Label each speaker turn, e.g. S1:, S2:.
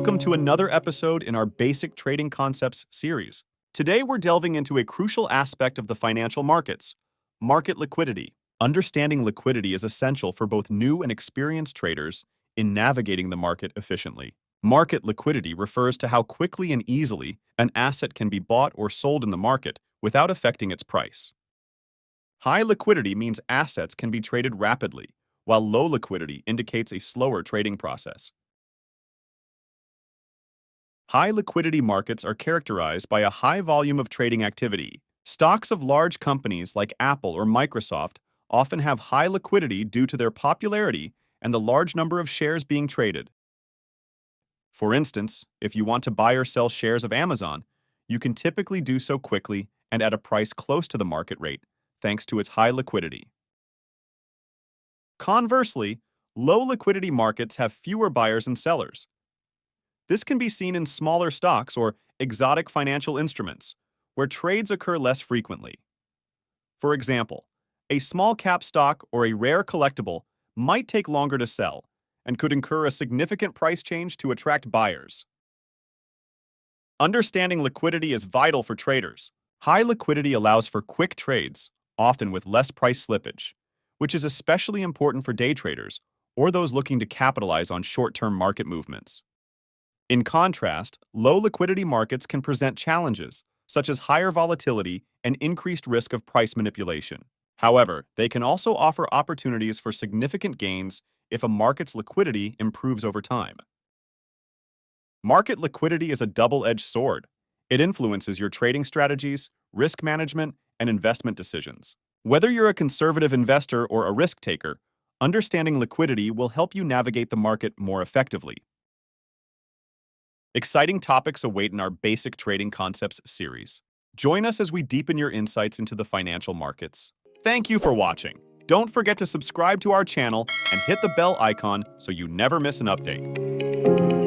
S1: welcome to another episode in our Basic Trading Concepts series. Today we're delving into a crucial aspect of the financial markets, market liquidity. Understanding liquidity is essential for both new and experienced traders in navigating the market efficiently. Market liquidity refers to how quickly and easily an asset can be bought or sold in the market without affecting its price. High liquidity means assets can be traded rapidly, while low liquidity indicates a slower trading process. High liquidity markets are characterized by a high volume of trading activity. Stocks of large companies like Apple or Microsoft often have high liquidity due to their popularity and the large number of shares being traded. For instance, if you want to buy or sell shares of Amazon, you can typically do so quickly and at a price close to the market rate, thanks to its high liquidity. Conversely, low liquidity markets have fewer buyers and sellers. This can be seen in smaller stocks or exotic financial instruments, where trades occur less frequently. For example, a small cap stock or a rare collectible might take longer to sell and could incur a significant price change to attract buyers. Understanding liquidity is vital for traders. High liquidity allows for quick trades, often with less price slippage, which is especially important for day traders or those looking to capitalize on short-term market movements. In contrast, low liquidity markets can present challenges, such as higher volatility and increased risk of price manipulation. However, they can also offer opportunities for significant gains if a market's liquidity improves over time. Market liquidity is a double-edged sword. It influences your trading strategies, risk management, and investment decisions. Whether you're a conservative investor or a risk taker, understanding liquidity will help you navigate the market more effectively. Exciting topics await in our Basic Trading Concepts series. Join us as we deepen your insights into the financial markets. Thank you for watching. Don't forget to subscribe to our channel and hit the bell icon so you never miss an update.